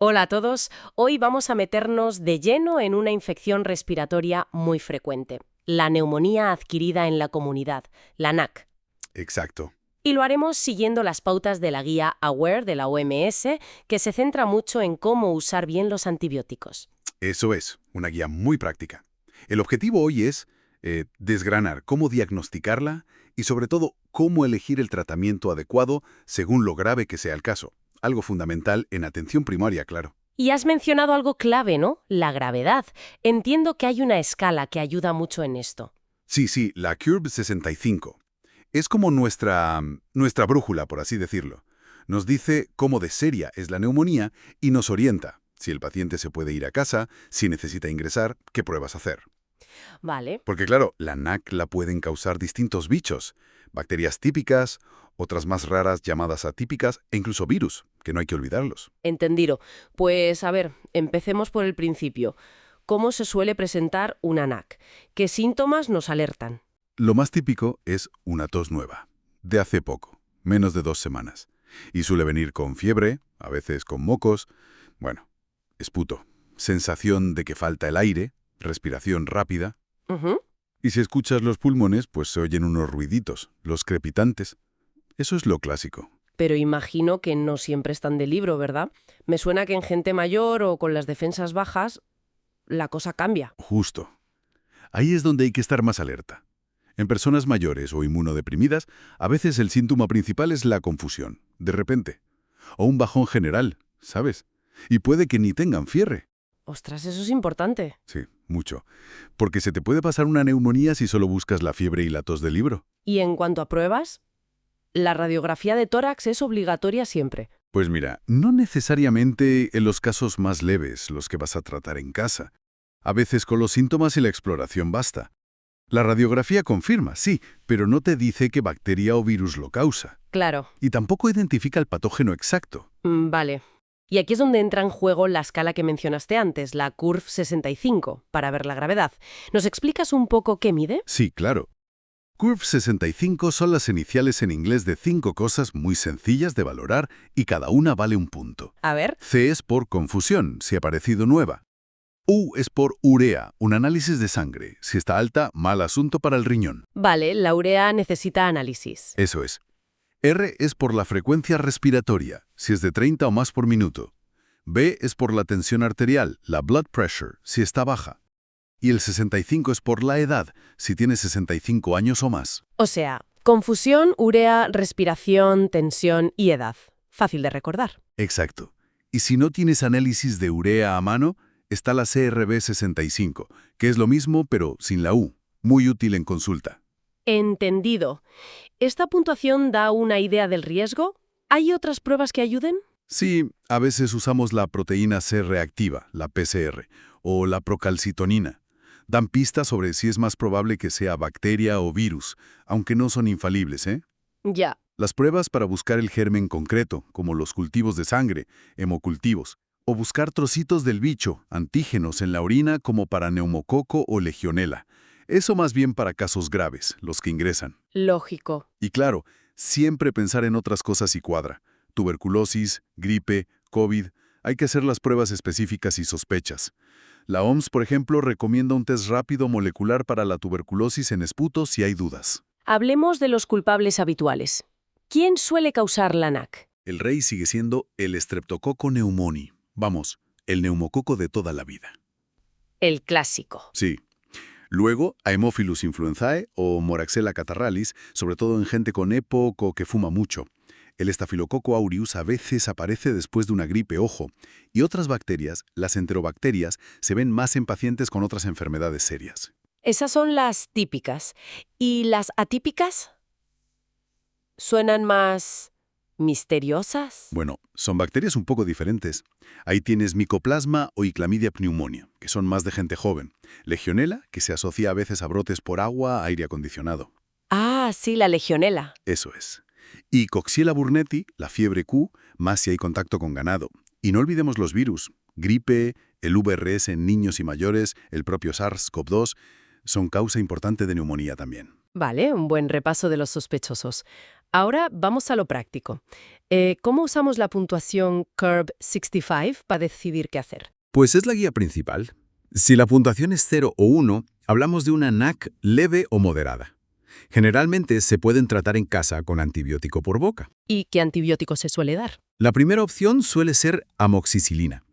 Hola a todos, hoy vamos a meternos de lleno en una infección respiratoria muy frecuente, la neumonía adquirida en la comunidad, la NAC. Exacto. Y lo haremos siguiendo las pautas de la guía AWARE de la OMS, que se centra mucho en cómo usar bien los antibióticos. Eso es, una guía muy práctica. El objetivo hoy es desgranar cómo diagnosticarla y sobre todo cómo elegir el tratamiento adecuado según lo grave que sea el caso. Algo fundamental en atención primaria, claro. Y has mencionado algo clave, ¿no? La gravedad. Entiendo que hay una escala que ayuda mucho en esto. Sí, la Curve 65. Es como nuestra brújula, por así decirlo. Nos dice cómo de seria es la neumonía y nos orienta si el paciente se puede ir a casa, si necesita ingresar, qué pruebas hacer. Vale. Porque claro, la NAC la pueden causar distintos bichos, bacterias típicas, otras más raras llamadas atípicas e incluso virus, que no hay que olvidarlos. Entendido. Pues a ver, empecemos por el principio. ¿Cómo se suele presentar una NAC? ¿Qué síntomas nos alertan? Lo más típico es una tos nueva, de hace poco, menos de 2 semanas, y suele venir con fiebre, a veces con mocos, bueno, esputo, sensación de que falta el aire, respiración rápida, Ujú. y si escuchas los pulmones, pues se oyen unos ruiditos, los crepitantes. Eso es lo clásico. Pero imagino que no siempre están de libro, ¿verdad? Me suena que en gente mayor o con las defensas bajas la cosa cambia. Justo. Ahí es donde hay que estar más alerta. En personas mayores o inmunodeprimidas, a veces el síntoma principal es la confusión, de repente, o un bajón general, ¿sabes? Y puede que ni tengan fiebre. Ostras, eso es importante. Sí, mucho. Porque se te puede pasar una neumonía si solo buscas la fiebre y la tos del libro. Y en cuanto a pruebas, la radiografía de tórax es obligatoria siempre. Pues mira, no necesariamente en los casos más leves, los que vas a tratar en casa. A veces con los síntomas y la exploración basta. La radiografía confirma, sí, pero no te dice qué bacteria o virus lo causa. Claro. Y tampoco identifica el patógeno exacto. Vale. Y aquí es donde entra en juego la escala que mencionaste antes, la Curve 65, para ver la gravedad. ¿Nos explicas un poco qué mide? Sí, claro. Curve 65 son las iniciales en inglés de 5 cosas muy sencillas de valorar y cada una vale un punto. A ver. C es por confusión, si ha parecido nueva. U es por urea, un análisis de sangre. Si está alta, mal asunto para el riñón. Vale, la urea necesita análisis. Eso es. R es por la frecuencia respiratoria, si es de 30 o más por minuto. B es por la tensión arterial, la blood pressure, si está baja. Y el 65 es por la edad, si tiene 65 años o más. O sea, confusión, urea, respiración, tensión y edad. Fácil de recordar. Exacto. Y si no tienes análisis de urea a mano, está la CRB65, que es lo mismo pero sin la U, muy útil en consulta. Entendido. ¿Esta puntuación da una idea del riesgo? ¿Hay otras pruebas que ayuden? Sí, a veces usamos la proteína C reactiva, la PCR, o la procalcitonina. Dan pistas sobre si es más probable que sea bacteria o virus, aunque no son infalibles, ¿eh? Ya. Las pruebas para buscar el germen concreto, como los cultivos de sangre, hemocultivos, o buscar trocitos del bicho, antígenos en la orina como para neumococo o legionela. Eso más bien para casos graves, los que ingresan. Lógico. Y claro, siempre pensar en otras cosas y cuadra. Tuberculosis, gripe, COVID, hay que hacer las pruebas específicas y sospechas. La OMS, por ejemplo, recomienda un test rápido molecular para la tuberculosis en esputo si hay dudas. Hablemos de los culpables habituales. ¿Quién suele causar la NAC? El rey sigue siendo el Streptococcus pneumoniae. Vamos, el neumococo de toda la vida. El clásico. Sí. Luego, Haemophilus influenzae o Moraxella catarrhalis, sobre todo en gente con EPOC o que fuma mucho. El Staphylococcus aureus a veces aparece después de una gripe, ojo. Y otras bacterias, las enterobacterias, se ven más en pacientes con otras enfermedades serias. Esas son las típicas. ¿Y las atípicas? ¿Suenan más misteriosas? Bueno, son bacterias un poco diferentes. Ahí tienes Mycoplasma o Chlamydia pneumoniae, que son más de gente joven. Legionela, que se asocia a veces a brotes por agua, aire acondicionado. Ah, sí, la legionela. Eso es. Y Coxiella burnetii, la fiebre Q, más si hay contacto con ganado. Y no olvidemos los virus. Gripe, el VRS en niños y mayores, el propio SARS-CoV-2, son causa importante de neumonía también. Vale, un buen repaso de los sospechosos. Ahora vamos a lo práctico. ¿Cómo usamos la puntuación Curb 65 para decidir qué hacer? Pues es la guía principal. Si la puntuación es 0 o 1, hablamos de una NAC leve o moderada. Generalmente se pueden tratar en casa con antibiótico por boca. ¿Y qué antibiótico se suele dar? La primera opción suele ser amoxicilina,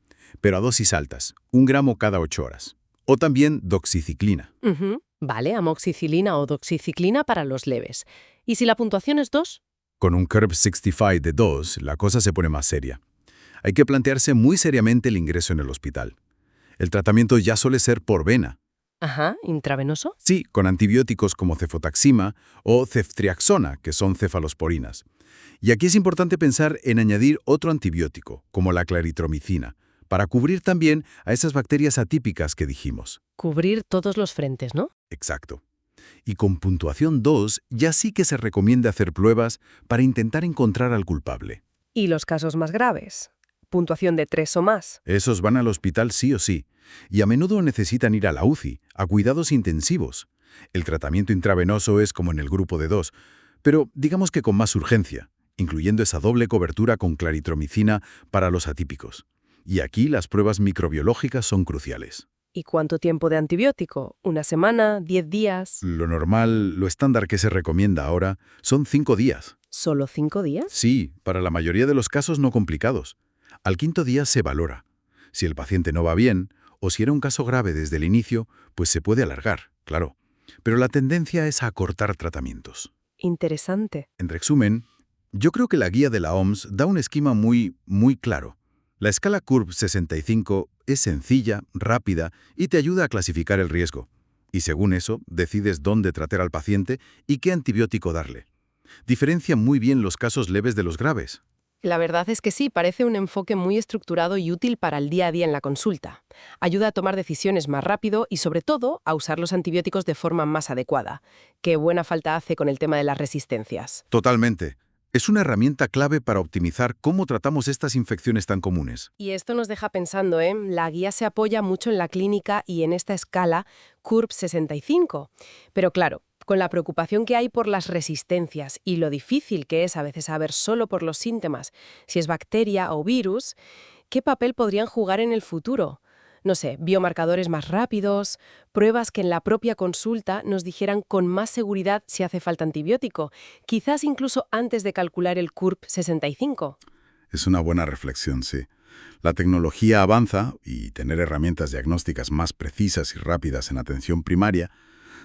pero a dosis altas, 1 gramo cada 8 horas. O también doxiciclina. Ujú. Vale, amoxicilina o doxiciclina para los leves. ¿Y si la puntuación es 2? Con un Curb 65 de 2, la cosa se pone más seria. Hay que plantearse muy seriamente el ingreso en el hospital. El tratamiento ya suele ser por vena. Ajá, ¿intravenoso? Sí, con antibióticos como cefotaxima o ceftriaxona, que son cefalosporinas. Y aquí es importante pensar en añadir otro antibiótico, como la claritromicina, para cubrir también a esas bacterias atípicas que dijimos. Cubrir todos los frentes, ¿no? Exacto. Y con puntuación 2 ya sí que se recomienda hacer pruebas para intentar encontrar al culpable. ¿Y los casos más graves? Puntuación de 3 o más. Esos van al hospital sí o sí, y a menudo necesitan ir a la UCI, a cuidados intensivos. El tratamiento intravenoso es como en el grupo de 2, pero digamos que con más urgencia, incluyendo esa doble cobertura con claritromicina para los atípicos. Y aquí las pruebas microbiológicas son cruciales. ¿Y cuánto tiempo de antibiótico? ¿Una semana? ¿10 días? Lo normal, lo estándar que se recomienda ahora, son 5 días. ¿Solo 5 días? Sí, para la mayoría de los casos no complicados. Al 5.º día se valora. Si el paciente no va bien, o si era un caso grave desde el inicio, pues se puede alargar, claro. Pero la tendencia es a acortar tratamientos. Interesante. En resumen, yo creo que la guía de la OMS da un esquema muy claro. La escala Curb 65 es sencilla, rápida y te ayuda a clasificar el riesgo. Y según eso, decides dónde tratar al paciente y qué antibiótico darle. Diferencia muy bien los casos leves de los graves. La verdad es que sí, parece un enfoque muy estructurado y útil para el día a día en la consulta. Ayuda a tomar decisiones más rápido y, sobre todo, a usar los antibióticos de forma más adecuada. Qué buena falta hace con el tema de las resistencias. Totalmente. Es una herramienta clave para optimizar cómo tratamos estas infecciones tan comunes. Y esto nos deja pensando, ¿eh? La guía se apoya mucho en la clínica y en esta escala Curb 65. Pero claro, con la preocupación que hay por las resistencias y lo difícil que es a veces saber solo por los síntomas si es bacteria o virus, ¿qué papel podrían jugar en el futuro? No sé, biomarcadores más rápidos, pruebas que en la propia consulta nos dijeran con más seguridad si hace falta antibiótico, quizás incluso antes de calcular el Curb 65. Es una buena reflexión, sí. La tecnología avanza y tener herramientas diagnósticas más precisas y rápidas en atención primaria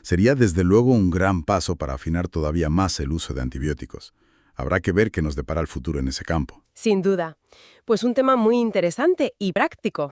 sería desde luego un gran paso para afinar todavía más el uso de antibióticos. Habrá que ver qué nos depara el futuro en ese campo. Sin duda. Pues un tema muy interesante y práctico.